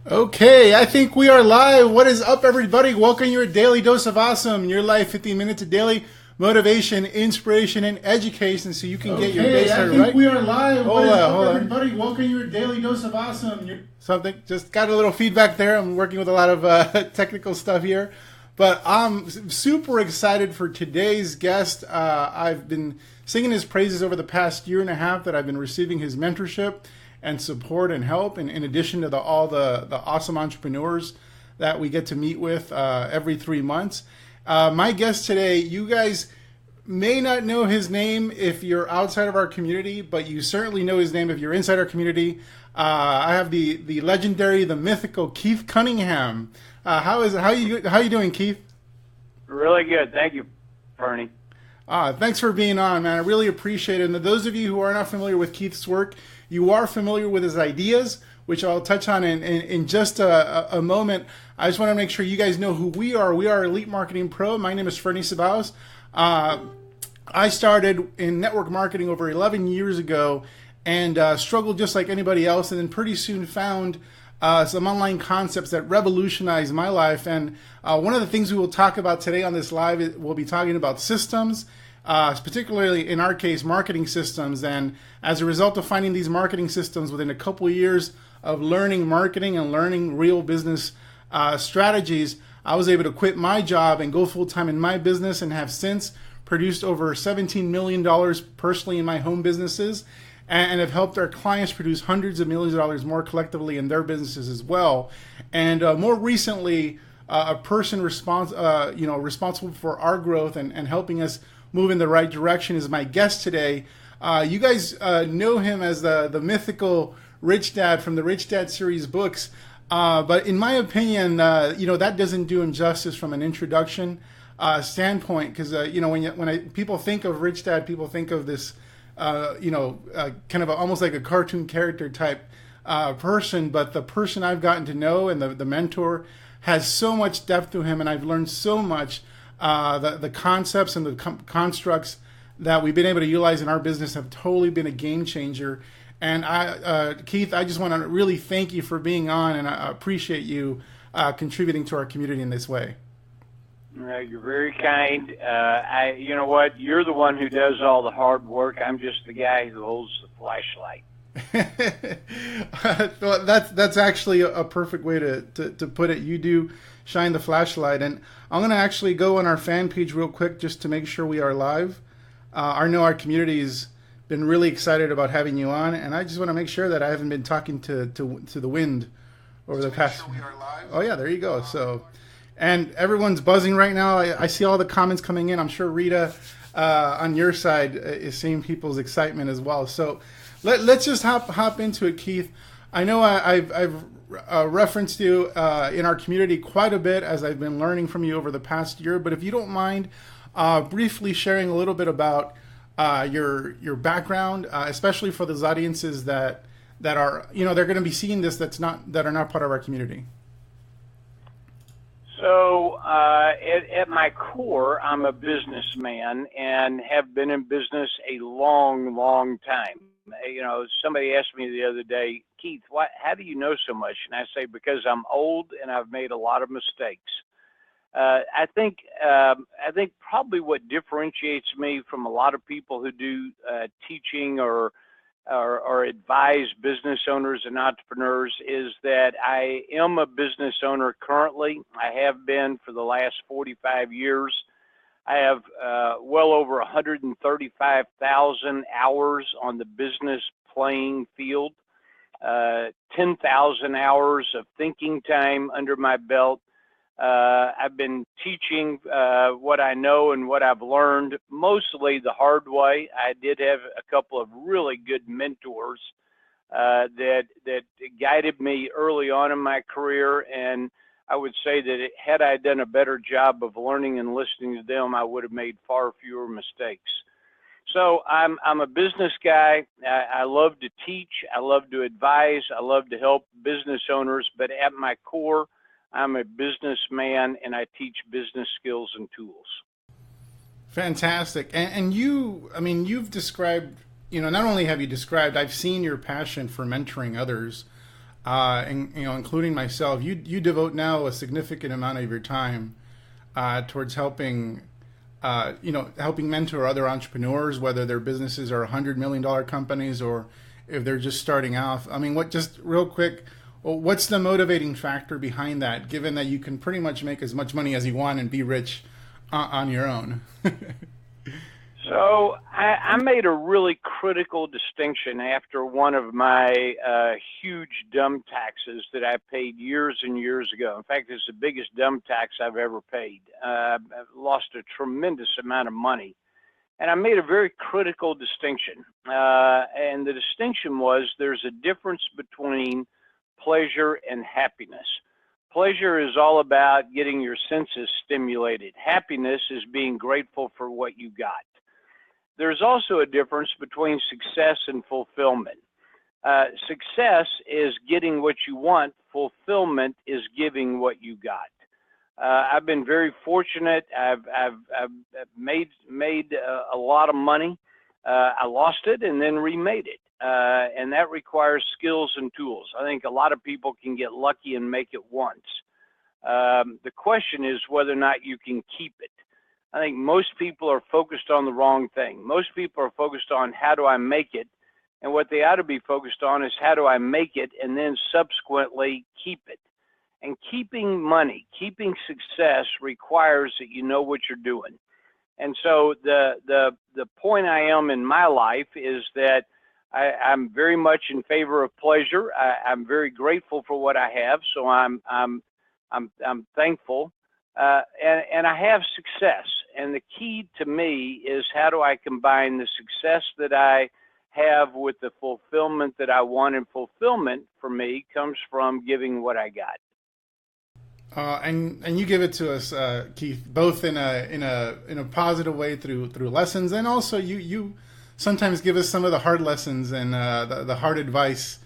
Okay, I think we are live. What is up, everybody? Welcome to your daily dose of awesome. Your life, 15 minutes of daily motivation, inspiration, and education, so you can get your day started right. I think we are live. What is up, everybody? Welcome to your daily dose of awesome. Something just got a little feedback there. I'm working with a lot of technical stuff here, but I'm super excited for today's guest. I've been singing his praises over the past year and a half that I've been receiving his mentorship and support and help, and in addition to all the awesome entrepreneurs that we get to meet with every 3 months. My guest today, you guys may not know his name if you're outside of our community, but you certainly know his name if you're inside our community. I have the legendary, the mythical Keith Cunningham. How you doing, Keith? Really good, thank you, Bernie. Thanks for being on, man. I really appreciate it. And those of you who are not familiar with Keith's work, you are familiar with his ideas, which I'll touch on in just a moment. I just want to make sure you guys know who we are. We are Elite Marketing Pro. My name is Sabotage. I started in network marketing over 11 years ago and struggled just like anybody else, and then pretty soon found some online concepts that revolutionized my life. And one of the things we will talk about today on this live, we'll be talking about systems, particularly in our case, marketing systems. And as a result of finding these marketing systems within a couple of years of learning marketing and learning real business strategies, I was able to quit my job and go full time in my business, and have since produced over $17 million personally in my home businesses, and have helped our clients produce hundreds of millions of dollars more collectively in their businesses as well. And more recently, a person responsible for our growth and helping us move in the right direction is my guest today. You guys know him as the mythical Rich Dad from the Rich Dad series books. But in my opinion, that doesn't do him justice from an introduction standpoint, because when people think of Rich Dad, people think of this kind of almost like a cartoon character type person. But the person I've gotten to know and the mentor has so much depth to him, and I've learned so much. The concepts and the constructs that we've been able to utilize in our business have totally been a game changer. And Keith, I just want to really thank you for being on, and I appreciate you contributing to our community in this way. You're very kind. You know what? You're the one who does all the hard work. I'm just the guy who holds the flashlight. Well, that's actually a perfect way to put it. You do shine the flashlight. And I'm going to actually go on our fan page real quick just to make sure we are live. I know our community has been really excited about having you on, and I just want to make sure that I haven't been talking to the wind over the past. Sure we are live. Oh yeah, there you go. So, and everyone's buzzing right now. I see all the comments coming in. I'm sure Rita on your side is seeing people's excitement as well. So let's just hop into it, Keith. I know I've referenced you in our community quite a bit as I've been learning from you over the past year. But if you don't mind briefly sharing a little bit about your background, especially for those audiences that are, they're going to be seeing this that are not part of our community. So at my core, I'm a businessman and have been in business a long, long time. Somebody asked me the other day, Keith, how do you know so much? And I say, because I'm old and I've made a lot of mistakes. I think probably what differentiates me from a lot of people who do teaching or advise business owners and entrepreneurs is that I am a business owner currently. I have been for the last 45 years. I have well over 135,000 hours on the business playing field, 10,000 hours of thinking time under my belt. I've been teaching what I know and what I've learned, mostly the hard way. I did have a couple of really good mentors that guided me early on in my career, and I would say that had I done a better job of learning and listening to them, I would have made far fewer mistakes. So I'm a business guy. I love to teach. I love to advise. I love to help business owners, but at my core, I'm a businessman, and I teach business skills and tools. Fantastic. And you've described, not only have you described, I've seen your passion for mentoring others. and including myself, you devote now a significant amount of your time towards helping helping mentor other entrepreneurs, whether their businesses are $100 million companies or if they're just starting off. I mean, just real quick, what's the motivating factor behind that, given that you can pretty much make as much money as you want and be rich on your own? So I made a really critical distinction after one of my huge dumb taxes that I paid years and years ago. In fact, it's the biggest dumb tax I've ever paid. I've lost a tremendous amount of money. And I made a very critical distinction. And the distinction was there's a difference between pleasure and happiness. Pleasure is all about getting your senses stimulated. Happiness is being grateful for what you got. There's also a difference between success and fulfillment. Success is getting what you want. Fulfillment is giving what you got. I've been very fortunate. I've made a lot of money. I lost it and then remade it. And that requires skills and tools. I think a lot of people can get lucky and make it once. The question is whether or not you can keep it. I think most people are focused on the wrong thing. Most people are focused on how do I make it, and what they ought to be focused on is how do I make it and then subsequently keep it. And keeping money, keeping success requires that you know what you're doing. And so the point I am in my life is that I'm very much in favor of pleasure. I'm very grateful for what I have, so I'm thankful. And I have success. And the key to me is how do I combine the success that I have with the fulfillment that I want? And fulfillment for me comes from giving what I got. And you give it to us, Keith, both in a positive way through lessons, and also you sometimes give us some of the hard lessons and the hard advice,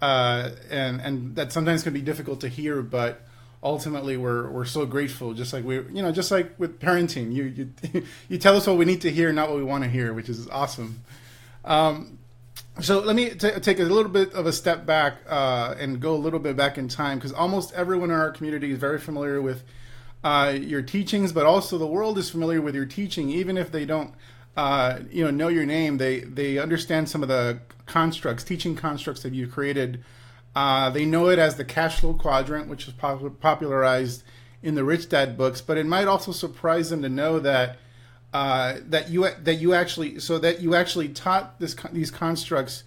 and that sometimes can be difficult to hear, but ultimately we're so grateful. Just like just like with parenting, you tell us what we need to hear, not what we want to hear, which is awesome. So let me take a little bit of a step back and go a little bit back in time, because almost everyone in our community is very familiar with your teachings, but also the world is familiar with your teaching, even if they don't know your name. They understand some of the teaching constructs that you created. They know it as the cash flow quadrant, which was popularized in the Rich Dad books. But it might also surprise them to know that you actually taught these constructs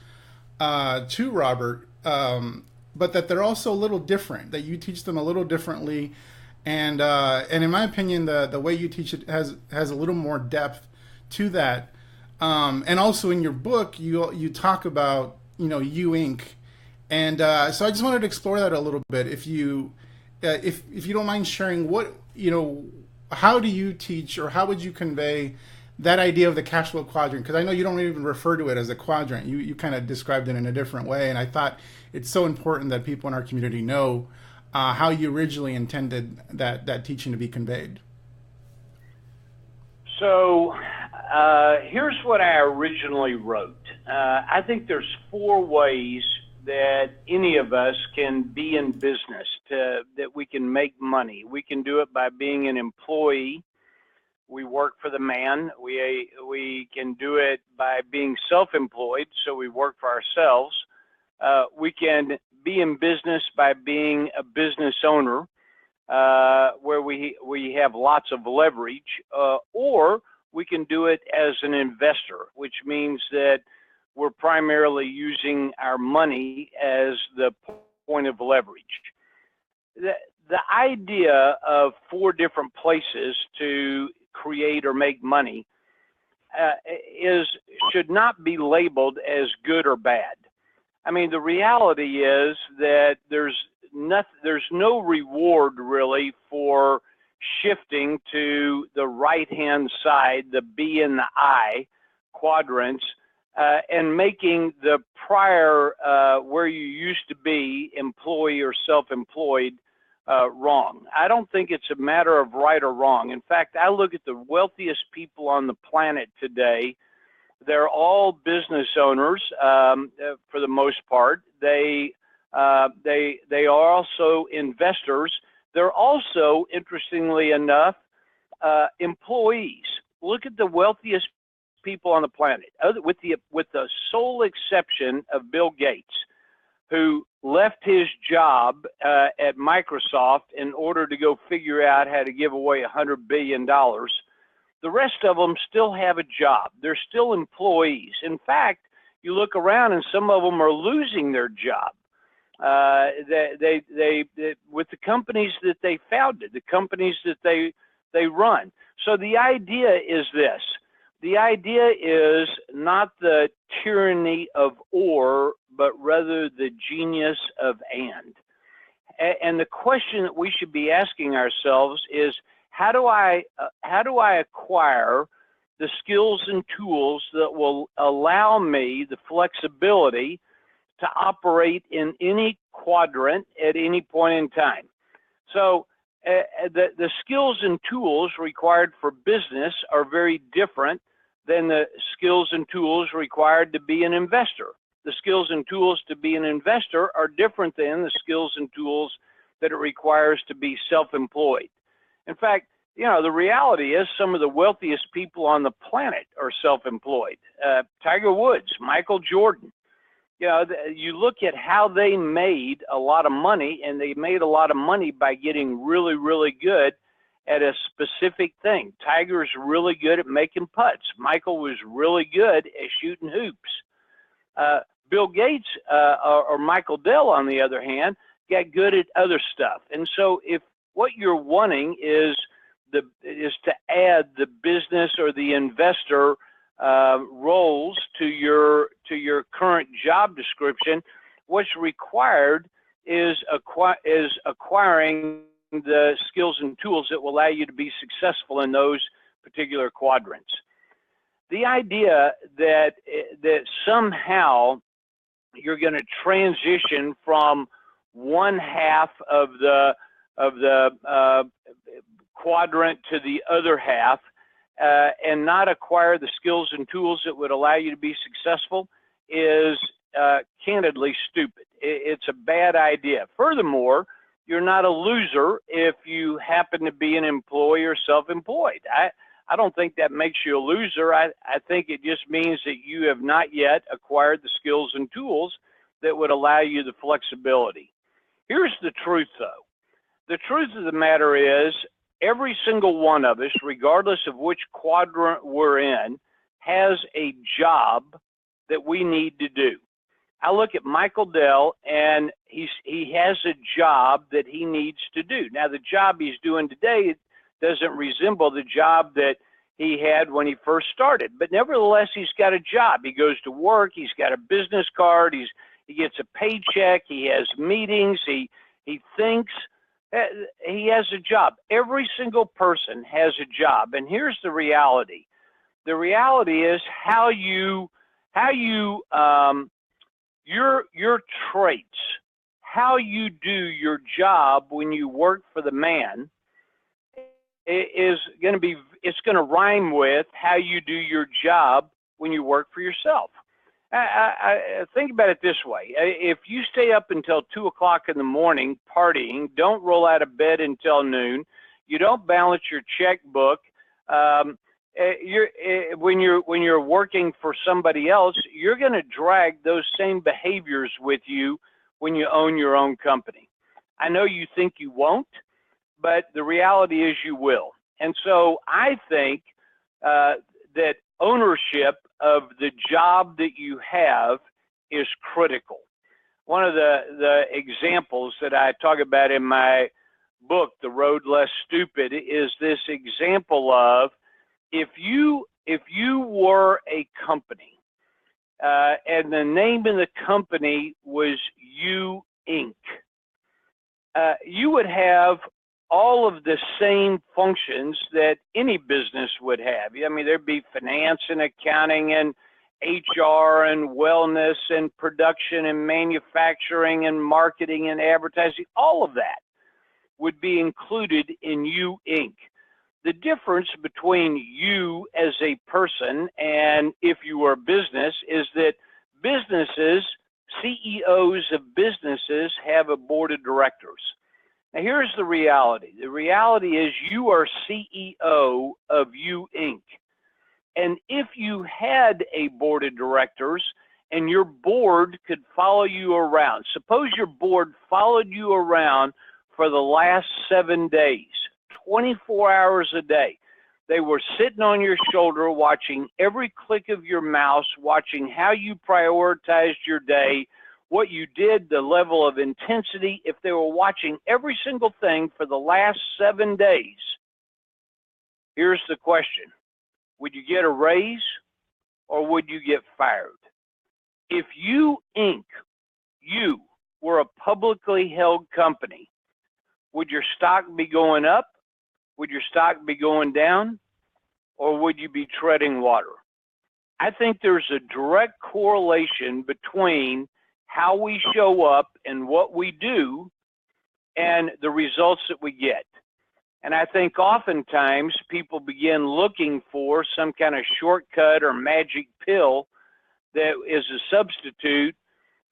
to Robert, but that they're also a little different. That you teach them a little differently, and in my opinion, the way you teach it has a little more depth to that. And also in your book, you talk about You Inc. And so I just wanted to explore that a little bit. If you don't mind sharing, how do you teach, or how would you convey that idea of the cash flow quadrant? Because I know you don't even refer to it as a quadrant. You kind of described it in a different way, and I thought it's so important that people in our community know how you originally intended that teaching to be conveyed. So here's what I originally wrote. I think there's 4 ways that any of us can be in business, that we can make money. We can do it by being an employee. We work for the man. We can do it by being self-employed, so we work for ourselves. We can be in business by being a business owner, where we have lots of leverage, or we can do it as an investor, which means that we're primarily using our money as the point of leverage. The idea of 4 different places to create or make money should not be labeled as good or bad. I mean, the reality is that there's no reward really for shifting to the right-hand side, the B and the I quadrants, and making the prior, where you used to be, employee or self-employed, wrong. I don't think it's a matter of right or wrong. In fact, I look at the wealthiest people on the planet today. They're all business owners for the most part. They They are also investors. They're also, interestingly enough, employees. Look at the wealthiest people on the planet, with the sole exception of Bill Gates, who left his job at Microsoft in order to go figure out how to give away $100 billion. The rest of them still have a job. They're still employees. In fact, you look around and some of them are losing their job. With the companies that they founded, the companies that they run. So the idea is this. The idea is not the tyranny of or, but rather the genius of and. And the question that we should be asking ourselves is, how do I acquire the skills and tools that will allow me the flexibility to operate in any quadrant at any point in time? So the skills and tools required for business are very different than the skills and tools required to be an investor. The skills and tools to be an investor are different than the skills and tools that it requires to be self-employed. In fact, the reality is some of the wealthiest people on the planet are self-employed. Tiger Woods, Michael Jordan. You look at how they made a lot of money, and they made a lot of money by getting really, really good at a specific thing. Tiger's really good at making putts. Michael was really good at shooting hoops. Bill Gates or Michael Dell, on the other hand, got good at other stuff. And so if what you're wanting is to add the business or the investor roles to your current job description, what's required is acquiring the skills and tools that will allow you to be successful in those particular quadrants. The idea that somehow you're going to transition from one half of the quadrant to the other half and not acquire the skills and tools that would allow you to be successful is candidly stupid. It's a bad idea. Furthermore, you're not a loser if you happen to be an employee or self-employed. I don't think that makes you a loser. I think it just means that you have not yet acquired the skills and tools that would allow you the flexibility. Here's the truth, though. The truth of the matter is, every single one of us, regardless of which quadrant we're in, has a job that we need to do. I look at Michael Dell, and he has a job that he needs to do. Now, the job he's doing today doesn't resemble the job that he had when he first started, but nevertheless, he's got a job. He goes to work. He's got a business card. He gets a paycheck. He has meetings. He thinks. He has a job. Every single person has a job, and here's the reality. The reality is your traits, how you do your job when you work for the man, is going to rhyme with how you do your job when you work for yourself. I think about it this way. If you stay up until 2 o'clock in the morning partying, don't roll out of bed until noon, you don't balance your checkbook, when you're working for somebody else, you're going to drag those same behaviors with you when you own your own company. I know you think you won't, but the reality is you will. And so I think that ownership of the job that you have is critical. One of the examples that I talk about in my book, The Road Less Stupid, is this example of if you were a company and the name of the company was You Inc., you would have all of the same functions that any business would have. I mean, there'd be finance and accounting and HR and wellness and production and manufacturing and marketing and advertising. All of that would be included in You Inc. The difference between you as a person and if you were a business is that businesses CEOs of businesses have a board of directors. Now, here's the reality. The reality is you are CEO of You Inc. And if you had a board of directors and your board could follow you around, suppose your board followed you around for the last 7 days, 24 hours a day. They were sitting on your shoulder, watching every click of your mouse, watching how you prioritized your day, what you did, the level of intensity. If they were watching every single thing for the last 7 days, here's the question. Would you get a raise or would you get fired? If You Inc., you were a publicly held company, would your stock be going up? Would your stock be going down? Or would you be treading water? I think there's a direct correlation between how we show up and what we do and the results that we get. And I think oftentimes people begin looking for some kind of shortcut or magic pill that is a substitute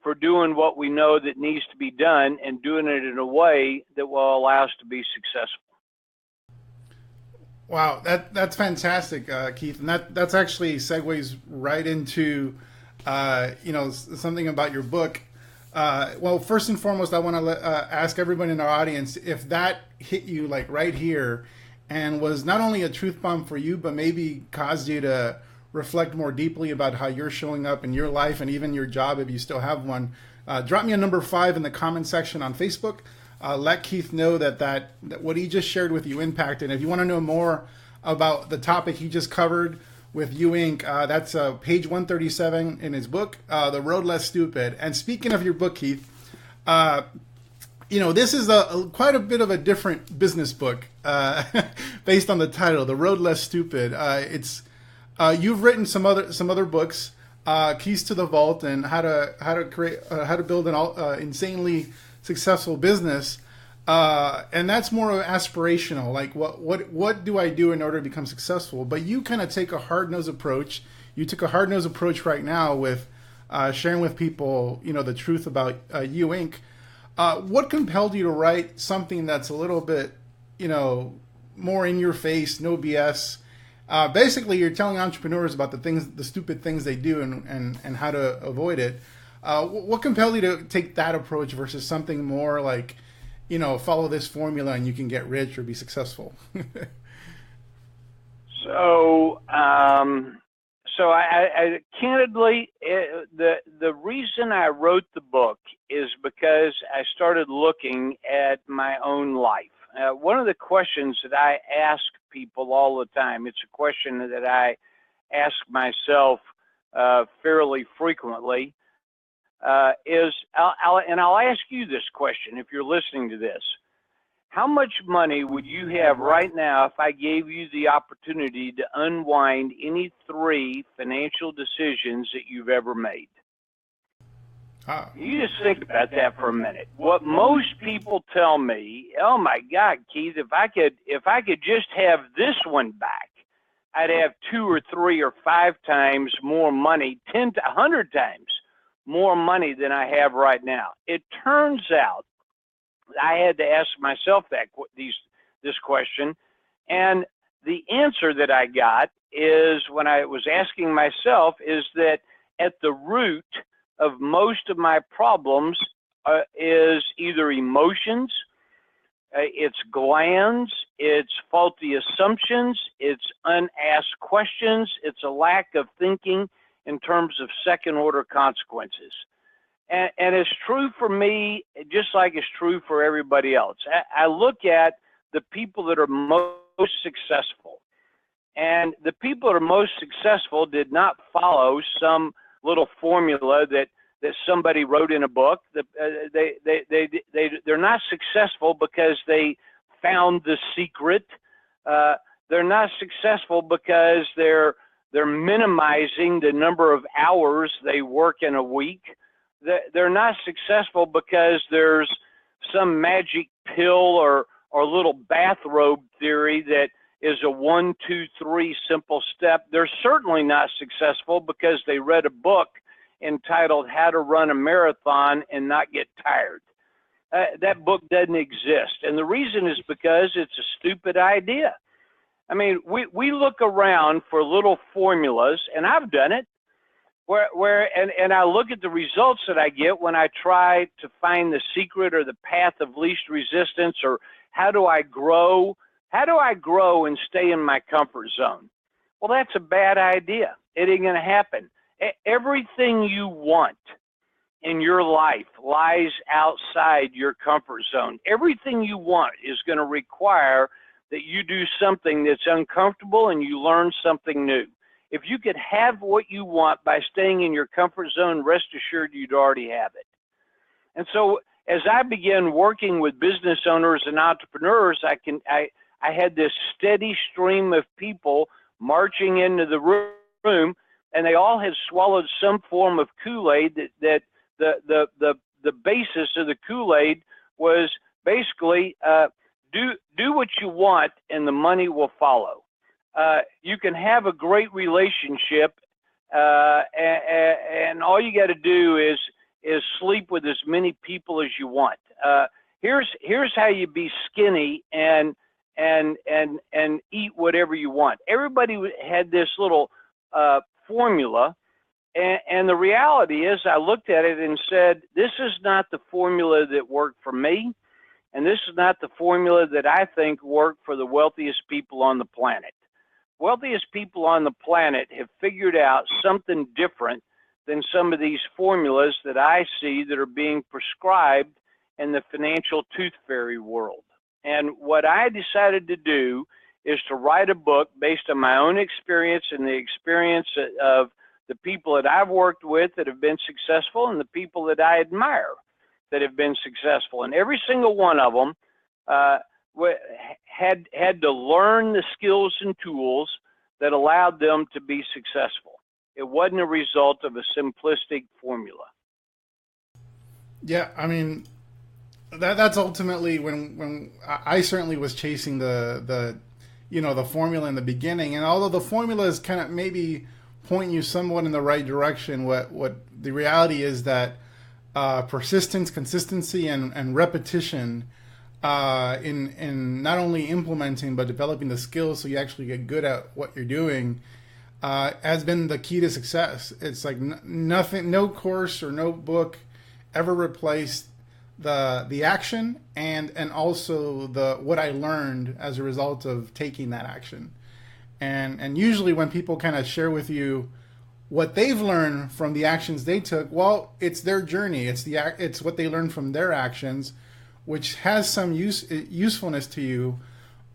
for doing what we know that needs to be done and doing it in a way that will allow us to be successful. Wow, that's fantastic, Keith, and that's actually segues right into something about your book. Well, first and foremost, I want to ask everyone in our audience if that hit you like right here, and was not only a truth bomb for you, but maybe caused you to reflect more deeply about how you're showing up in your life and even your job if you still have one. Drop me a number 5 in the comment section on Facebook. Let Keith know that what he just shared with you impacted. If you want to know more about the topic he just covered with You Inc., that's page 137 in his book, The Road Less Stupid. And speaking of your book, Keith, this is quite a bit of a different business book based on the title, The Road Less Stupid. You've written some other books, Keys to the Vault and how to build an insanely successful business, and that's more aspirational. Like what do I do in order to become successful? But you kind of take a hard-nosed approach. You took a hard-nosed approach right now with sharing with people, the truth about You Inc. What compelled you to write something that's a little bit, more in your face, no BS? Basically, you're telling entrepreneurs about the stupid things they do and how to avoid it. What compelled you to take that approach versus something more like, follow this formula and you can get rich or be successful? So I candidly, the reason I wrote the book is because I started looking at my own life. One of the questions that I ask people all the time, it's a question that I ask myself fairly frequently, I'll ask you this question if you're listening to this. How much money would you have right now if I gave you the opportunity to unwind any 3 financial decisions that you've ever made? You just think about that for a minute. What most people tell me, oh my God, Keith, if I could just have this one back, I'd have 2 or 3 or 5 times more money, 10 to 100 times more money than I have right now. It turns out I had to ask myself this question, and the answer that I got is, when I was asking myself, is that at the root of most of my problems is either emotions, it's glands, it's faulty assumptions, it's unasked questions, it's a lack of thinking in terms of second-order consequences. And it's true for me, just like it's true for everybody else. I look at the people that are most successful, and the people that are most successful did not follow some little formula that somebody wrote in a book. They're not successful because they found the secret. They're not successful because they're minimizing the number of hours they work in a week. They're not successful because there's some magic pill or little bathrobe theory that is a 1, 2, 3 simple step. They're certainly not successful because they read a book entitled How to Run a Marathon and Not Get Tired. That book doesn't exist. And the reason is because it's a stupid idea. I mean, we look around for little formulas, and I've done it, and I look at the results that I get when I try to find the secret or the path of least resistance, or how do I grow? How do I grow and stay in my comfort zone? Well, that's a bad idea. It ain't going to happen. Everything you want in your life lies outside your comfort zone. Everything you want is going to require that you do something that's uncomfortable and you learn something new. If you could have what you want by staying in your comfort zone, rest assured you'd already have it. And so as I began working with business owners and entrepreneurs, I had this steady stream of people marching into the room, and they all had swallowed some form of Kool-Aid that the basis of the Kool-Aid was basically do what you want and the money will follow. You can have a great relationship, and all you got to do is sleep with as many people as you want. Here's how you be skinny and eat whatever you want. Everybody had this little formula, and the reality is I looked at it and said, this is not the formula that worked for me, and this is not the formula that I think worked for the wealthiest people on the planet. Wealthiest people on the planet have figured out something different than some of these formulas that I see that are being prescribed in the financial tooth fairy world. And what I decided to do is to write a book based on my own experience and the experience of the people that I've worked with that have been successful and the people that I admire that have been successful. And every single one of them had to learn the skills and tools that allowed them to be successful. It wasn't a result of a simplistic formula. Yeah, I mean, that's ultimately when I certainly was chasing the formula in the beginning, and although the formulas kind of maybe point you somewhat in the right direction, what the reality is that persistence, consistency, and repetition in not only implementing but developing the skills so you actually get good at what you're doing has been the key to success. It's like nothing, no course or no book ever replaced the action and also the what I learned as a result of taking that action. And usually when people kind of share with you what they've learned from the actions they took, well, it's their journey. It's what they learned from their actions, which has some usefulness to you,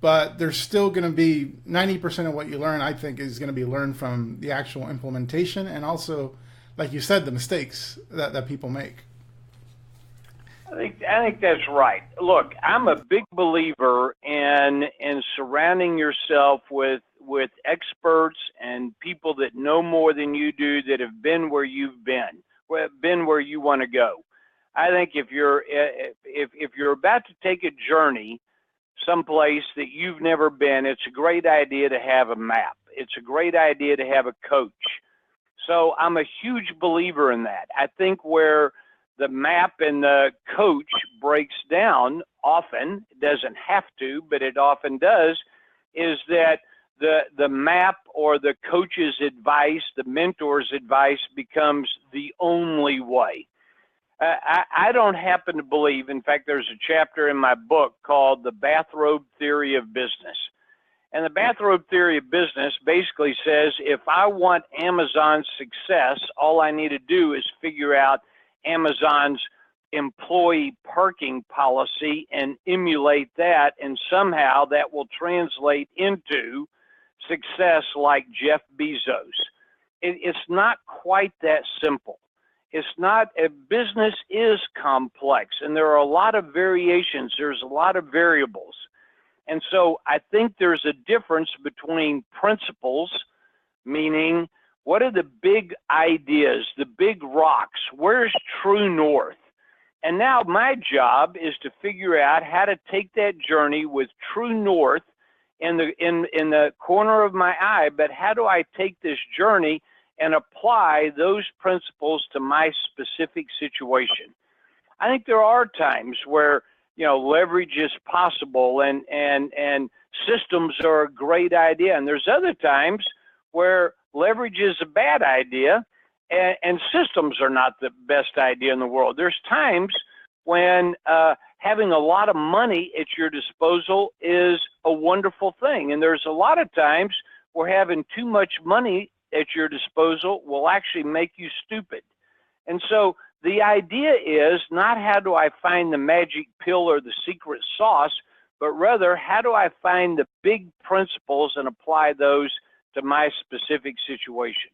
but there's still going to be 90% of what you learn, I think, is going to be learned from the actual implementation and also, like you said, the mistakes that people make. I think that's right. Look, I'm a big believer in surrounding yourself with experts and people that know more than you do, that have been where you've been where you want to go. I think if you're about to take a journey someplace that you've never been, it's a great idea to have a map. It's a great idea to have a coach. So I'm a huge believer in that. I think where the map and the coach breaks down often, it doesn't have to, but it often does, is that the map or the coach's advice, the mentor's advice becomes the only way. I don't happen to believe, in fact, there's a chapter in my book called The Bathrobe Theory of Business. And the bathrobe theory of business basically says if I want Amazon's success, all I need to do is figure out Amazon's employee parking policy and emulate that, and somehow that will translate into success like Jeff Bezos. It's not quite that simple. It's not, a business is complex, and there are a lot of variations. There's a lot of variables. And so I think there's a difference between principles, meaning what are the big ideas, the big rocks? Where's true north? And now my job is to figure out how to take that journey with true north in the corner of my eye, but how do I take this journey and apply those principles to my specific situation. I think there are times where, leverage is possible and systems are a great idea. And there's other times where leverage is a bad idea and systems are not the best idea in the world. There's times when having a lot of money at your disposal is a wonderful thing. And there's a lot of times where having too much money at your disposal will actually make you stupid. And so the idea is not how do I find the magic pill or the secret sauce, but rather how do I find the big principles and apply those to my specific situation.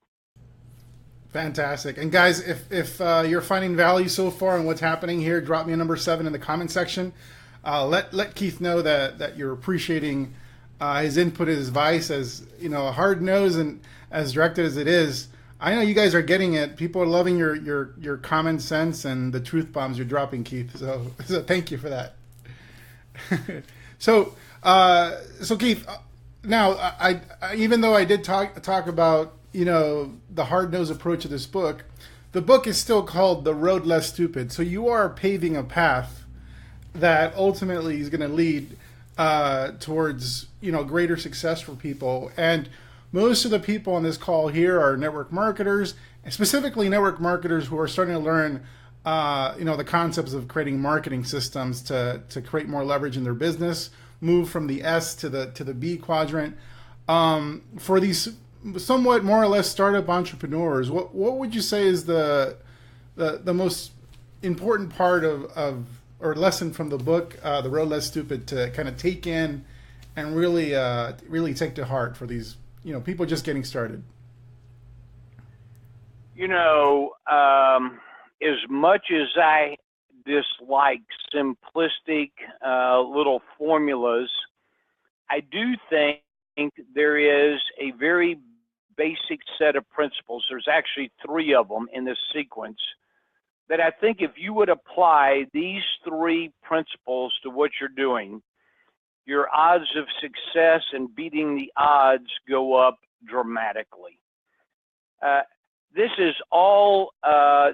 Fantastic. And guys, if you're finding value so far in what's happening here, drop me a number 7 in the comment section. Let Keith know that you're appreciating his input, his advice, as a hard nose and as directed as it is. I know you guys are getting it. People are loving your common sense and the truth bombs you're dropping, Keith. So thank you for that. So Keith, now I even though I did talk about the hard-nosed approach of this book, the book is still called The Road Less Stupid. So you are paving a path that ultimately is going to lead towards greater success for people. And most of the people on this call here are network marketers, and specifically network marketers who are starting to learn the concepts of creating marketing systems to create more leverage in their business, move from the S to the B quadrant. For these somewhat more or less startup entrepreneurs, what would you say is the most important part of or lesson from the book, The Road Less Stupid, to kind of take in and really take to heart for these people just getting started? As much as I dislike simplistic little formulas, I do think there is a very basic set of principles. There's actually 3 of them in this sequence that I think if you would apply these 3 principles to what you're doing, your odds of success and beating the odds go up dramatically. This is all,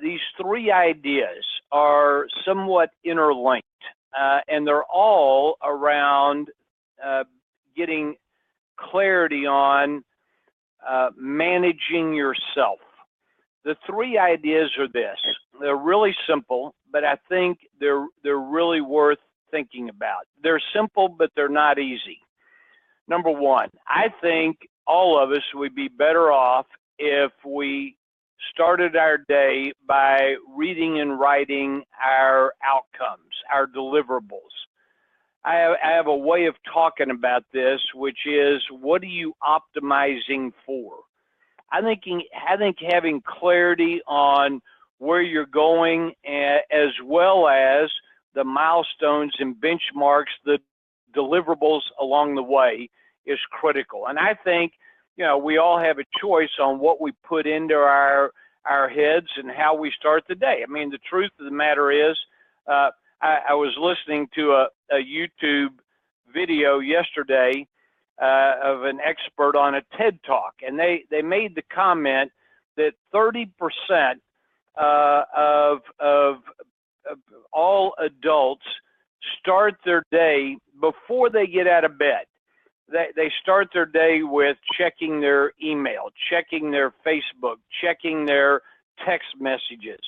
these 3 ideas are somewhat interlinked, and they're all around getting clarity on managing yourself. The 3 ideas are this. They're really simple, but I think they're really worth thinking about. They're simple, but they're not easy. Number 1, I think all of us would be better off if we started our day by reading and writing our outcomes, our deliverables. I have a way of talking about this, which is, what are you optimizing for? I think having clarity on where you're going, as well as the milestones and benchmarks, the deliverables along the way, is critical. And I think, we all have a choice on what we put into our heads and how we start the day. I mean, the truth of the matter is, I was listening to a YouTube video yesterday of an expert on a TED Talk, and they made the comment that 30% of all adults start their day before they get out of bed. They start their day with checking their email, checking their Facebook, checking their text messages.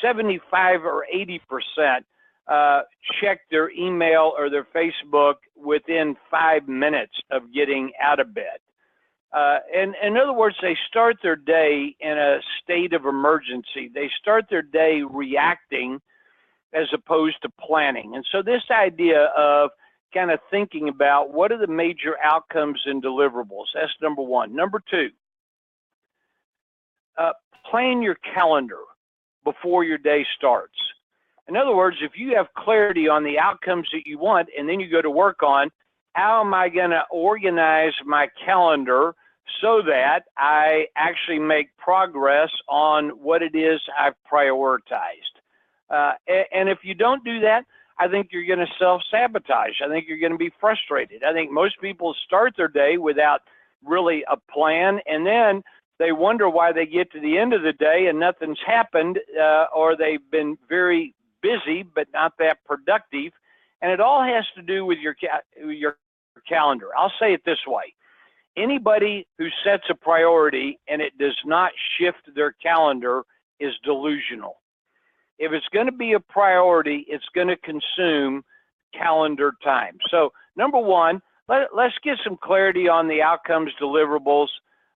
75 or 80% check their email or their Facebook within 5 minutes of getting out of bed. And in other words, they start their day in a state of emergency. They start their day reacting as opposed to planning. And so this idea of kind of thinking about what are the major outcomes and deliverables, that's number 1. Number 2, plan your calendar before your day starts. In other words, if you have clarity on the outcomes that you want, and then you go to work on, how am I going to organize my calendar so that I actually make progress on what it is I've prioritized? And if you don't do that, I think you're going to self-sabotage. I think you're going to be frustrated. I think most people start their day without really a plan. And then they wonder why they get to the end of the day and nothing's happened, or they've been very busy but not that productive. And it all has to do with your calendar. I'll say it this way. Anybody who sets a priority and it does not shift their calendar is delusional. If it's going to be a priority, it's going to consume calendar time. So number one, let's get some clarity on the outcomes, deliverables,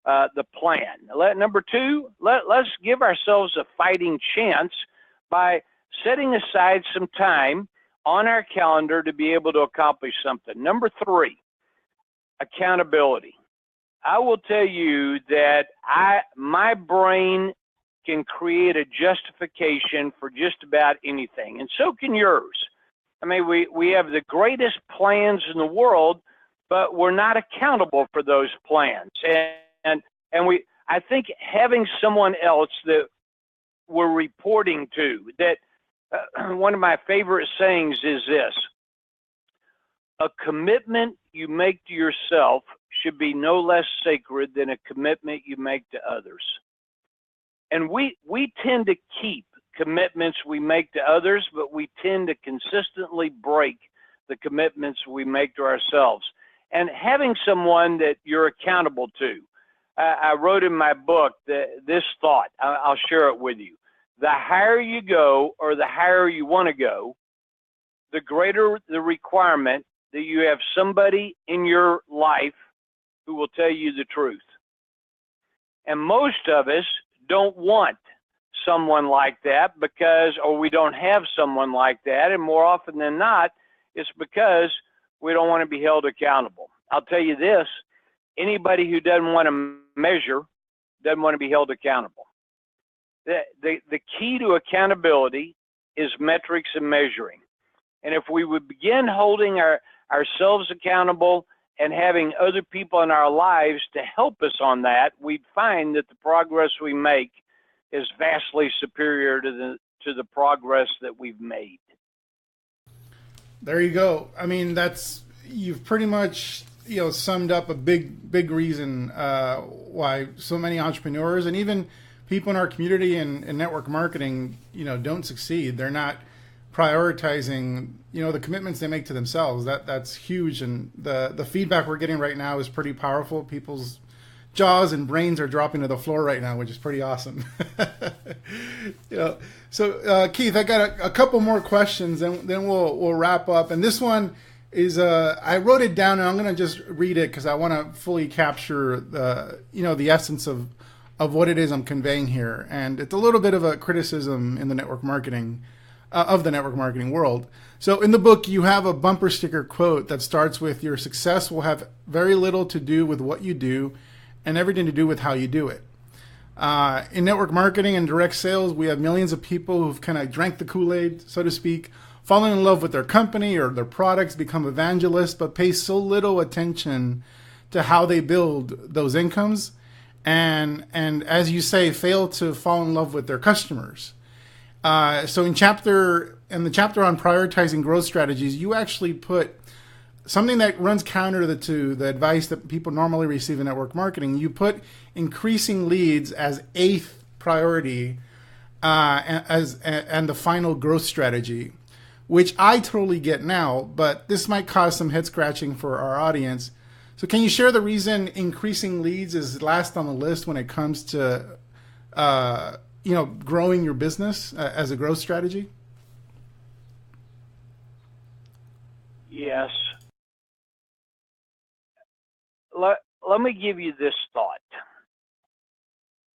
the plan. Number two, let's give ourselves a fighting chance by setting aside some time on our calendar to be able to accomplish something. Number three, accountability. I will tell you that my brain can create a justification for just about anything, and so can yours. I mean, we have the greatest plans in the world, but we're not accountable for those plans. And I think having someone else that we're reporting to, that one of my favorite sayings is this: a commitment you make to yourself should be no less sacred than a commitment you make to others. And we tend to keep commitments we make to others, but we tend to consistently break the commitments we make to ourselves. And having someone that you're accountable to, I wrote in my book this thought, I'll share it with you. The higher you go, or the higher you want to go, the greater the requirement that you have somebody in your life who will tell you the truth. And most of us don't want someone like that or we don't have someone like that. And more often than not, it's because we don't want to be held accountable. I'll tell you this, anybody who doesn't want to measure doesn't want to be held accountable. The key to accountability is metrics and measuring. And if we would begin holding ourselves accountable and having other people in our lives to help us on that, we'd find that the progress we make is vastly superior to the progress that we've made. There you go. I mean, you've pretty much summed up a big reason why so many entrepreneurs and even people in our community and network marketing don't succeed. They're not prioritizing the commitments they make to themselves. That's huge, and the feedback we're getting right now is pretty powerful. People's jaws and brains are dropping to the floor right now, which is pretty awesome. So Keith, I got a couple more questions, and then we'll wrap up. And this one is I wrote it down, and I'm going to just read it because I want to fully capture the essence of what it is I'm conveying here. And it's a little bit of a criticism in the network marketing of the network marketing world. So in the book, you have a bumper sticker quote that starts with, "Your success will have very little to do with what you do and everything to do with how you do it." In network marketing and direct sales, we have millions of people who've kind of drank the Kool-Aid, so to speak, fallen in love with their company or their products, become evangelists, but pay so little attention to how they build those incomes, and as you say, fail to fall in love with their customers. So in the chapter on prioritizing growth strategies, you actually put something that runs counter to the advice that people normally receive in network marketing. You put increasing leads as 8th priority and the final growth strategy, which I totally get now, but this might cause some head scratching for our audience. So can you share the reason increasing leads is last on the list when it comes to growing your business as a growth strategy? Yes. Let me give you this thought.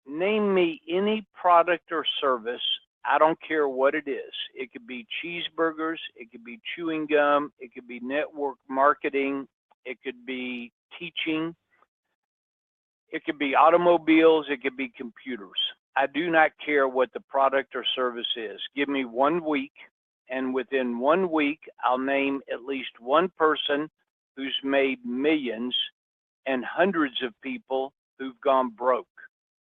Name me any product or service, I don't care what it is. It could be cheeseburgers, it could be chewing gum, it could be network marketing, it could be teaching, it could be automobiles, it could be computers. I do not care what the product or service is. Give me 1 week, and within 1 week, I'll name at least one person who's made millions and hundreds of people who've gone broke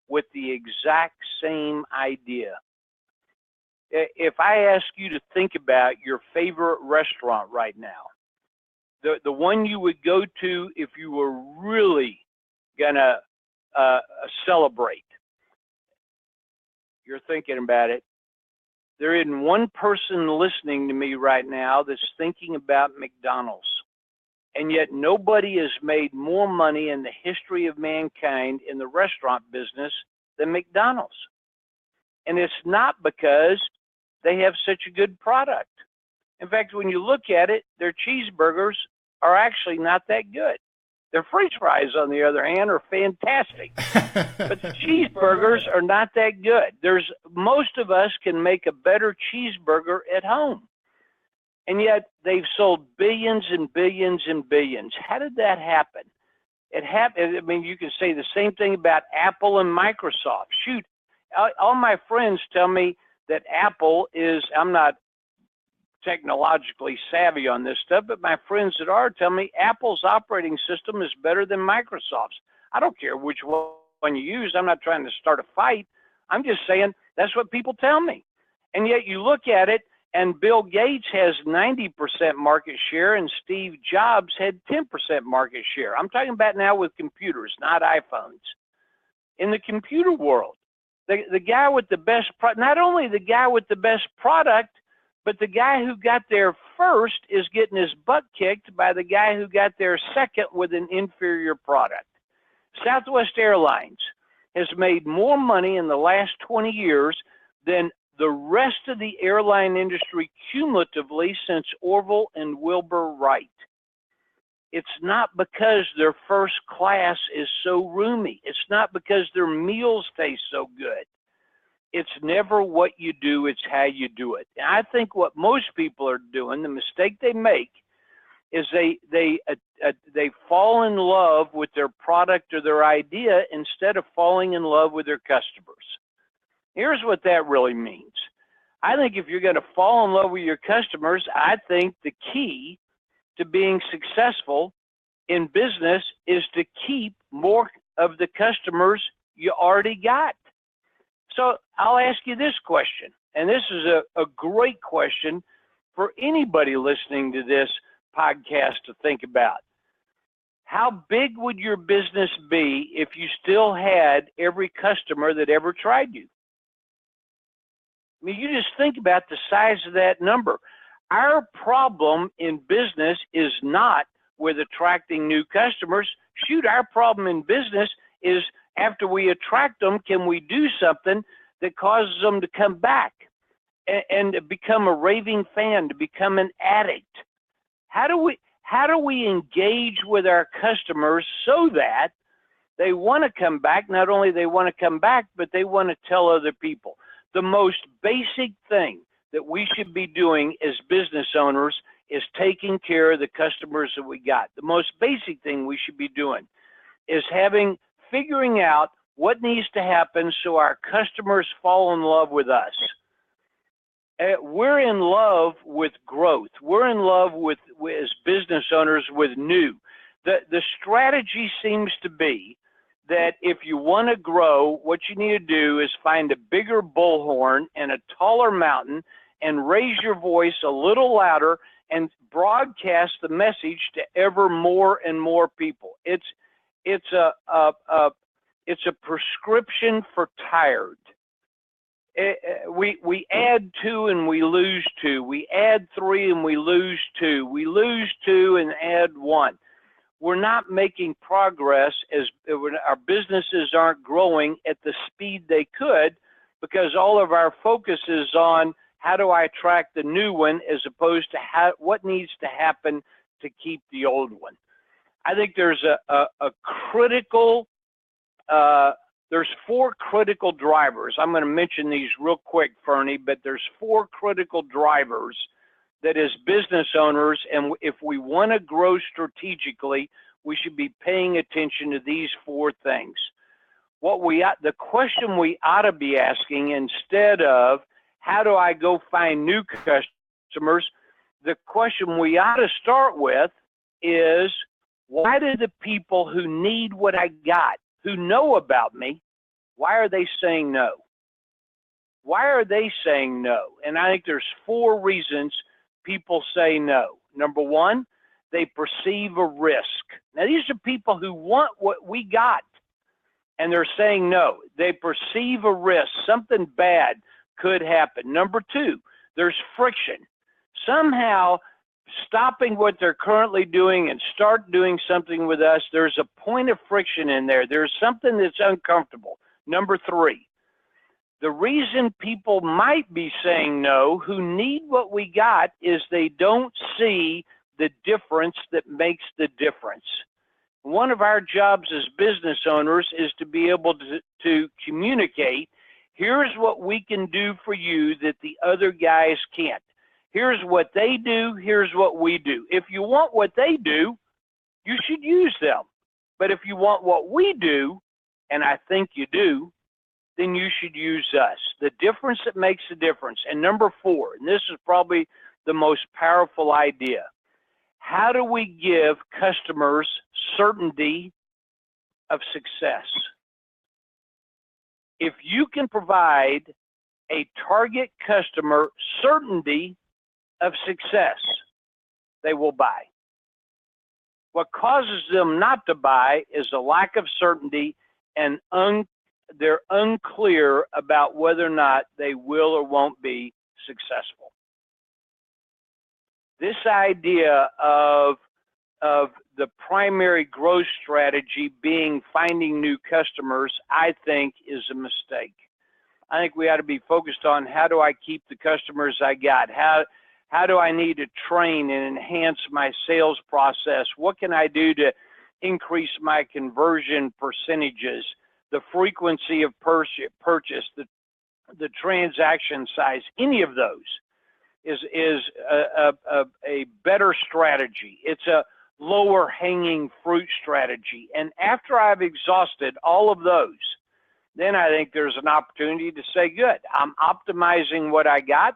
with the exact same idea. If I ask you to think about your favorite restaurant right now, the one you would go to if you were really gonna celebrate? You're thinking about it. There isn't one person listening to me right now that's thinking about McDonald's. And yet nobody has made more money in the history of mankind in the restaurant business than McDonald's. And it's not because they have such a good product. In fact, when you look at it, their cheeseburgers are actually not that good. Their French fries, on the other hand, are fantastic. But the cheeseburgers are not that good. Most of us can make a better cheeseburger at home. And yet they've sold billions and billions and billions. How did that happen? It happened. I mean, you can say the same thing about Apple and Microsoft. Shoot, all my friends tell me that Apple is, I'm not technologically savvy on this stuff, but my friends that are tell me Apple's operating system is better than Microsoft's. I don't care which one you use. I'm not trying to start a fight. I'm just saying that's what people tell me. And yet you look at it, and Bill Gates has 90% market share, and Steve Jobs had 10% market share. I'm talking about now with computers, not iPhones. In the computer world, the guy with the best not only the guy with the best product, but the guy who got there first is getting his butt kicked by the guy who got there second with an inferior product. Southwest Airlines has made more money in the last 20 years than the rest of the airline industry cumulatively since Orville and Wilbur Wright. It's not because their first class is so roomy. It's not because their meals taste so good. It's never what you do, it's how you do it. And I think what most people are doing, the mistake they make, is they fall in love with their product or their idea instead of falling in love with their customers. Here's what that really means. I think if you're going to fall in love with your customers, I think the key to being successful in business is to keep more of the customers you already got. So I'll ask you this question, and this is a great question for anybody listening to this podcast to think about. How big would your business be if you still had every customer that ever tried you? I mean, you just think about the size of that number. Our problem in business is not with attracting new customers. Shoot, our problem in business is after we attract them, can we do something that causes them to come back and to become a raving fan, to become an addict? How do we engage with our customers so that they want to come back? Not only they want to come back, but they want to tell other people. The most basic thing that we should be doing as business owners is taking care of the customers that we got. The most basic thing we should be doing is figuring out what needs to happen so our customers fall in love with us. We're in love with growth. We're in love with as business owners with new. The strategy seems to be that if you want to grow, what you need to do is find a bigger bullhorn and a taller mountain and raise your voice a little louder and broadcast the message to ever more and more people. It's a prescription for tired. We add 2 and we lose 2. We add 3 and we lose 2. We lose 2 and add 1. We're not making progress as our businesses aren't growing at the speed they could because all of our focus is on how do I attract the new one as opposed to what needs to happen to keep the old one. I think there's a critical, there's 4 critical drivers. I'm going to mention these real quick, Fernie, but there's 4 critical drivers that as business owners, and if we want to grow strategically, we should be paying attention to these 4 things. The question we ought to be asking instead of how do I go find new customers, the question we ought to start with is why do the people who need what I got, who know about me, why are they saying no? Why are they saying no? And I think there's 4 reasons people say no. Number 1, they perceive a risk. Now, these are people who want what we got. and they're saying no. They perceive a risk. Something bad could happen. Number two, there's friction. Somehow, stopping what they're currently doing and start doing something with us, there's a point of friction in there. There's something that's uncomfortable. Number three, the reason people might be saying no who need what we got is they don't see the difference that makes the difference. One of our jobs as business owners is to be able to communicate, here's what we can do for you that the other guys can't. Here's what they do, here's what we do. If you want what they do, you should use them. But if you want what we do, and I think you do, then you should use us. The difference that makes the difference. And number four, and this is probably the most powerful idea, how do we give customers certainty of success? If you can provide a target customer certainty of success, they will buy. What causes them not to buy is a lack of certainty, and they're unclear about whether or not they will or won't be successful. This idea of the primary growth strategy being finding new customers, I think, is a mistake. I think we ought to be focused on how do I keep the customers I got? How do I need to train and enhance my sales process? What can I do to increase my conversion percentages, the frequency of purchase, the transaction size? Any of those is a better strategy. It's a lower hanging fruit strategy. And after I've exhausted all of those, then I think there's an opportunity to say, good, I'm optimizing what I got.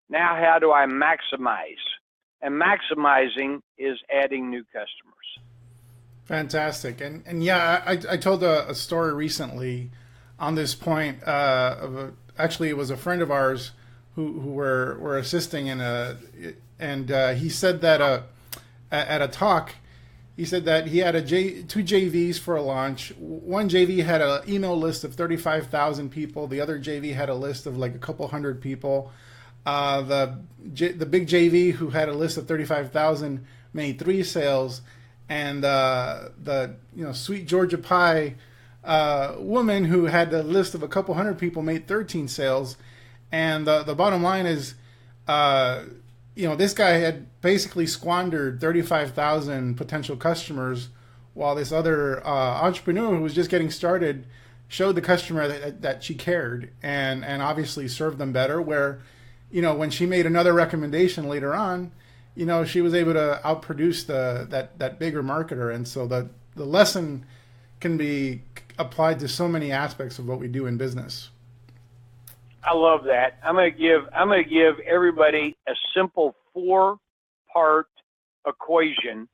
Now how do I maximize? And maximizing is adding new customers. Fantastic. And yeah, I told a story recently on this point. Actually, it was a friend of ours who were assisting and he said that at a talk, he said that he had two JVs for a launch. One JV had an email list of 35,000 people. The other JV had a list of like a couple hundred people. The big JV who had a list of 35,000 made 3 sales, and the sweet Georgia Pie woman who had the list of a couple hundred people made 13 sales. And the bottom line is, this guy had basically squandered 35,000 potential customers, while this other entrepreneur who was just getting started showed the customer that she cared and obviously served them better. Where, when she made another recommendation later on, she was able to outproduce that bigger marketer. And so the lesson can be applied to so many aspects of what we do in business. I love that. I'm going to give everybody a simple 4-part equation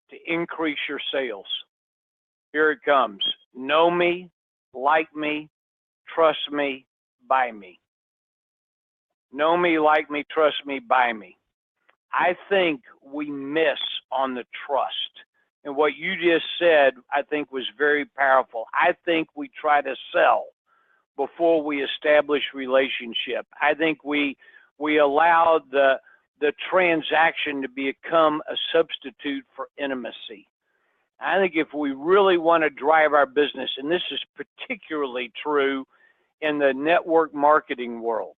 to increase your sales. Here it comes. Know me, like me, trust me, buy me. Know me, like me, trust me, buy me. I think we miss on the trust. And what you just said, I think, was very powerful. I think we try to sell before we establish relationship. I think we allow the transaction to become a substitute for intimacy. I think if we really want to drive our business, and this is particularly true in the network marketing world,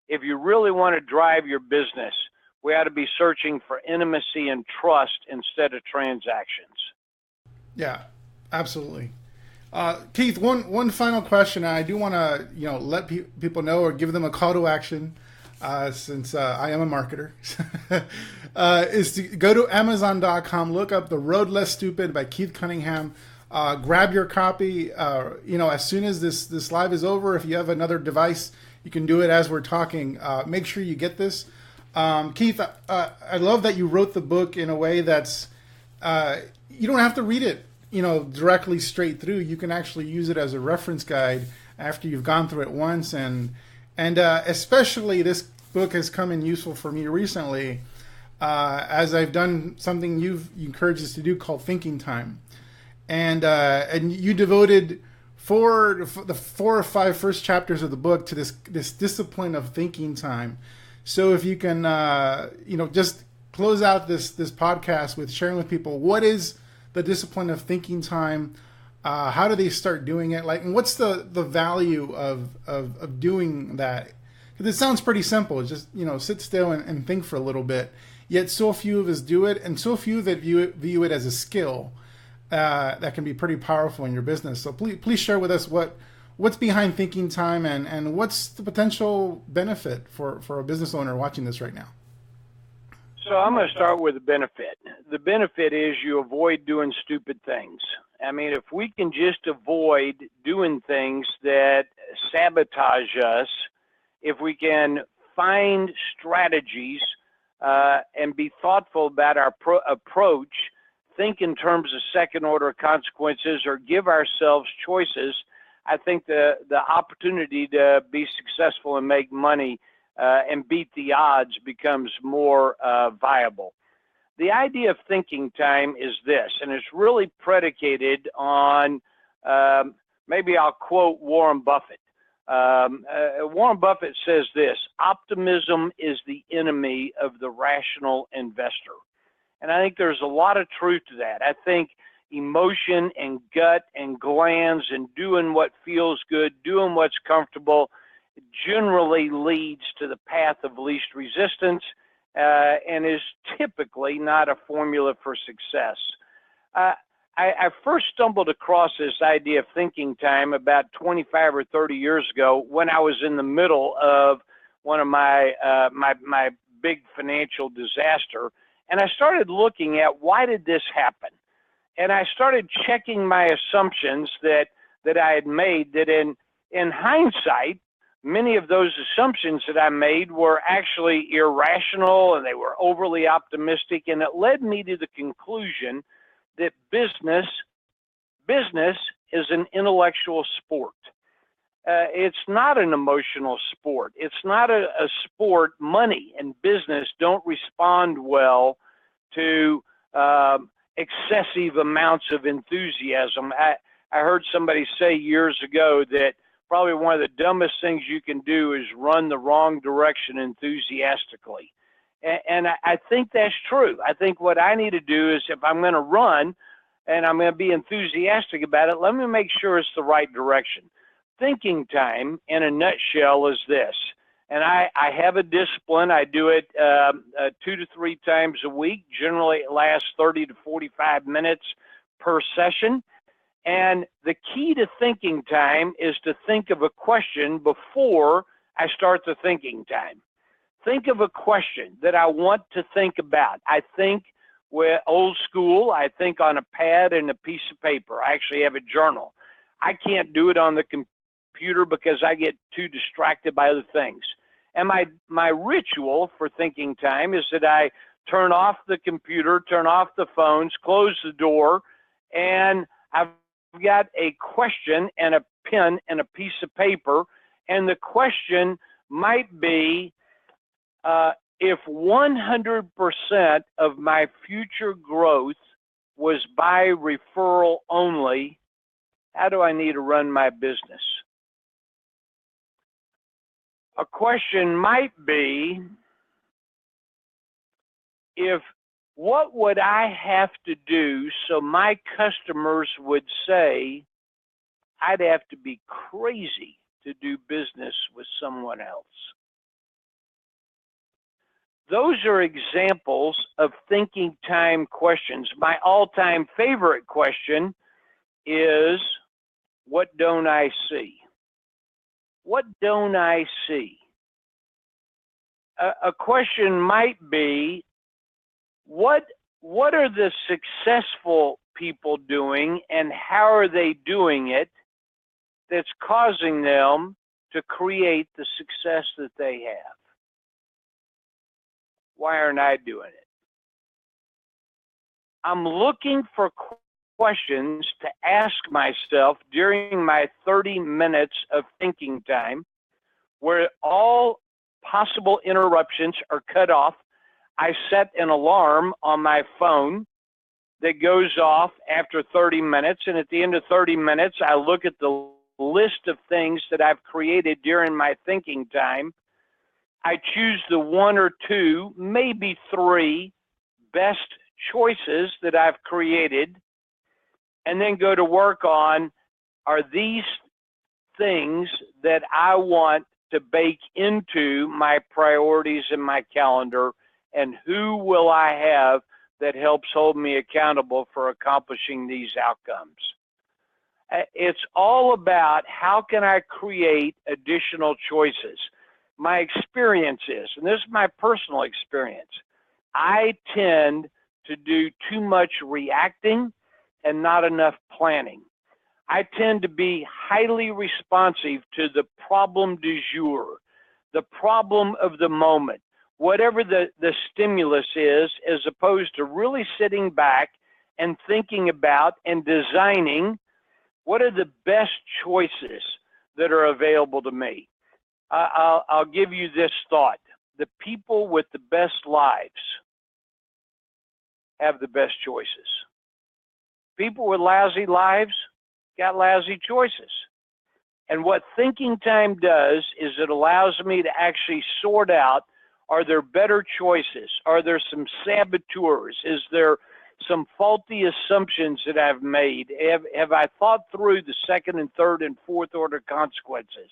if you really want to drive your business, we ought to be searching for intimacy and trust instead of transactions. Yeah, absolutely. Keith, one final question. I do want to let people know or give them a call to action, since I am a marketer, is to go to Amazon.com, look up The Road Less Stupid by Keith Cunningham, grab your copy. As soon as this live is over, if you have another device, you can do it as we're talking. Make sure you get this. Keith, I love that you wrote the book in a way that's you don't have to read it directly straight through. You can actually use it as a reference guide after you've gone through it once, and especially this book has come in useful for me recently, as I've done something you've encouraged us to do called thinking time, and you devoted the 4 or 5 first chapters of the book to this discipline of thinking time. So if you can, just close out this podcast with sharing with people what is the discipline of thinking time. How do they start doing it? And what's the value of doing that? Because it sounds pretty simple. It's just, sit still and think for a little bit. Yet so few of us do it, and so few that view it as a skill that can be pretty powerful in your business. So please share with us what's behind thinking time and what's the potential benefit for a business owner watching this right now. So I'm going to start with the benefit. The benefit is you avoid doing stupid things. I mean, if we can just avoid doing things that sabotage us, if we can find strategies and be thoughtful about our approach, think in terms of second order consequences, or give ourselves choices, I think the opportunity to be successful and make money and beat the odds becomes more viable. The idea of thinking time is this, and it's really predicated on, maybe I'll quote Warren Buffett. Warren Buffett says this: optimism is the enemy of the rational investor. And I think there's a lot of truth to that. I think emotion and gut and glands and doing what feels good, doing what's comfortable, generally leads to the path of least resistance and is typically not a formula for success. I first stumbled across this idea of thinking time about 25 or 30 years ago when I was in the middle of one of my big financial disaster. And I started looking at why did this happen? And I started checking my assumptions that I had made, that in hindsight, many of those assumptions that I made were actually irrational and they were overly optimistic. And it led me to the conclusion that business is an intellectual sport. It's not an emotional sport. It's not a sport. Money and business don't respond well to excessive amounts of enthusiasm. I heard somebody say years ago that probably one of the dumbest things you can do is run the wrong direction enthusiastically. And I think that's true. I think what I need to do is, if I'm going to run and I'm going to be enthusiastic about it, let me make sure it's the right direction. Thinking time, in a nutshell, is this. And I have a discipline. I do it 2 to 3 times a week. Generally, it lasts 30 to 45 minutes per session. And the key to thinking time is to think of a question before I start the thinking time. Think of a question that I want to think about. I think with old school. I think on a pad and a piece of paper. I actually have a journal. I can't do it on the computer because I get too distracted by other things. And my ritual for thinking time is that I turn off the computer, turn off the phones, close the door, and I've got a question and a pen and a piece of paper. And the question might be, if 100% of my future growth was by referral only, how do I need to run my business? A question might be, what would I have to do so my customers would say I'd have to be crazy to do business with someone else? Those are examples of thinking time questions. My all-time favorite question is, what don't I see? What don't I see? A question might be, what are the successful people doing and how are they doing it that's causing them to create the success that they have? Why aren't I doing it? I'm looking for questions to ask myself during my 30 minutes of thinking time, where all possible interruptions are cut off. I set an alarm on my phone that goes off after 30 minutes, and at the end of 30 minutes, I look at the list of things that I've created during my thinking time. I choose the one or two, maybe three best choices that I've created, and then go to work on, are these things that I want to bake into my priorities in my calendar, and who will I have that helps hold me accountable for accomplishing these outcomes? It's all about how can I create additional choices. My experience is, and this is my personal experience, I tend to do too much reacting and not enough planning. I tend to be highly responsive to the problem du jour, the problem of the moment, whatever the stimulus is, as opposed to really sitting back and thinking about and designing what are the best choices that are available to me. I'll give you this thought. The people with the best lives have the best choices. People with lousy lives got lousy choices. And what thinking time does is it allows me to actually sort out, are there better choices? Are there some saboteurs? Is there some faulty assumptions that I've made? Have I thought through the second and third and fourth order consequences?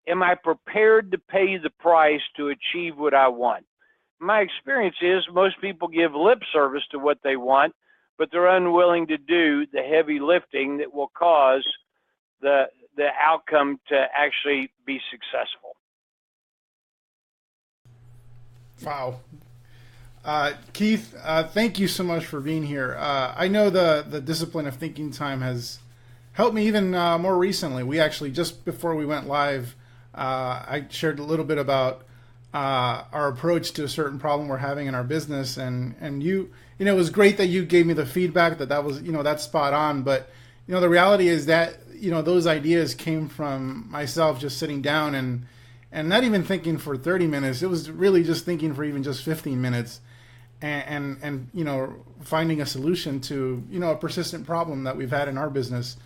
Am I prepared to pay the price to achieve what I want? My experience is most people give lip service to what they want, but they're unwilling to do the heavy lifting that will cause the outcome to actually be successful. Wow. Keith, thank you so much for being here. I know the discipline of thinking time has helped me even more recently. We actually, just before we went live, I shared a little bit about our approach to a certain problem we're having in our business, and you know, it was great that you gave me the feedback that was, you know, that's spot on. But you know, the reality is that, you know, those ideas came from myself just sitting down and not even thinking for 30 minutes. It was really just thinking for even just 15 minutes, and you know, finding a solution to, you know, a persistent problem that we've had in our business,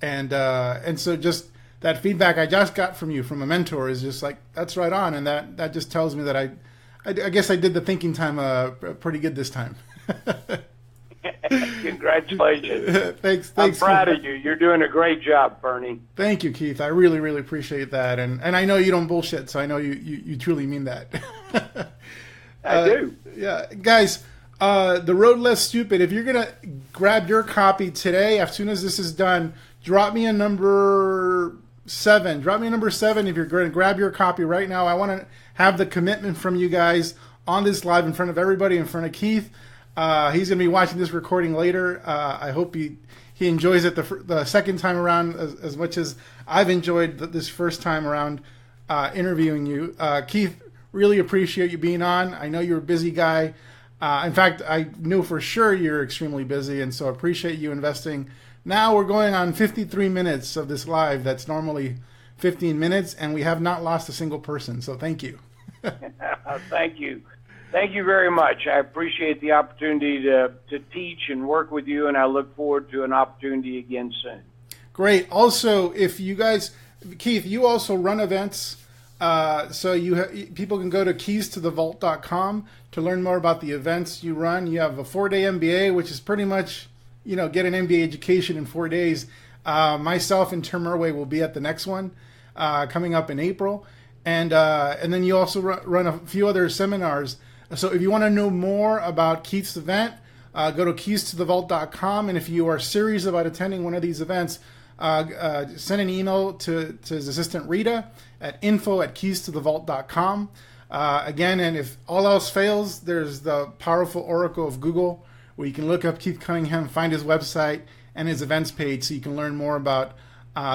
and so just that feedback I just got from you, from a mentor, is just like, that's right on, and that just tells me that I guess I did the thinking time pretty good this time. Congratulations. Thanks. I'm proud of you. You're doing a great job, Bernie. Thank you, Keith. I really, really appreciate that. And I know you don't bullshit, so I know you truly mean that. I do. Yeah. Guys, The Road Less Stupid, if you're going to grab your copy today, as soon as this is done, drop me a number 7. Drop me a number 7 if you're going to grab your copy right now. I want to have the commitment from you guys on this live in front of everybody, in front of Keith. He's going to be watching this recording later. I hope he enjoys it the second time around as much as I've enjoyed this first time around interviewing you. Keith, really appreciate you being on. I know you're a busy guy. In fact, I know for sure you're extremely busy, and so I appreciate you investing. Now we're going on 53 minutes of this live. That's normally 15 minutes, and we have not lost a single person, so thank you. Thank you. Thank you very much. I appreciate the opportunity to teach and work with you, and I look forward to an opportunity again soon. Great. Also, if you guys, Keith, you also run events, so people can go to keystothevault.com to learn more about the events you run. You have a 4-day MBA, which is pretty much, you know, get an MBA education in 4 days. Myself and Tim Murway will be at the next one coming up in April. And then you also run a few other seminars. So if you want to know more about Keith's event, go to keystothevault.com. And if you are serious about attending one of these events, send an email to his assistant Rita at info@keystothevault.com. Again, and if all else fails, there's the powerful oracle of Google, where you can look up Keith Cunningham, find his website and his events page, so you can learn more about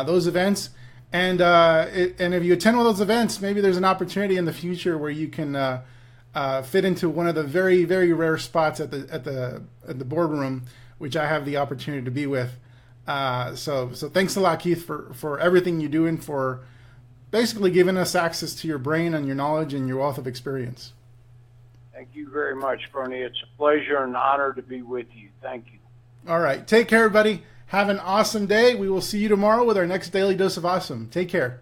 those events. And if you attend one of those events, maybe there's an opportunity in the future where you can fit into one of the very, very rare spots at the boardroom, which I have the opportunity to be with. So thanks a lot, Keith, for everything you do and for basically giving us access to your brain and your knowledge and your wealth of experience. Thank you very much, Bernie. It's a pleasure and honor to be with you. Thank you. All right. Take care, everybody. Have an awesome day. We will see you tomorrow with our next Daily Dose of Awesome. Take care.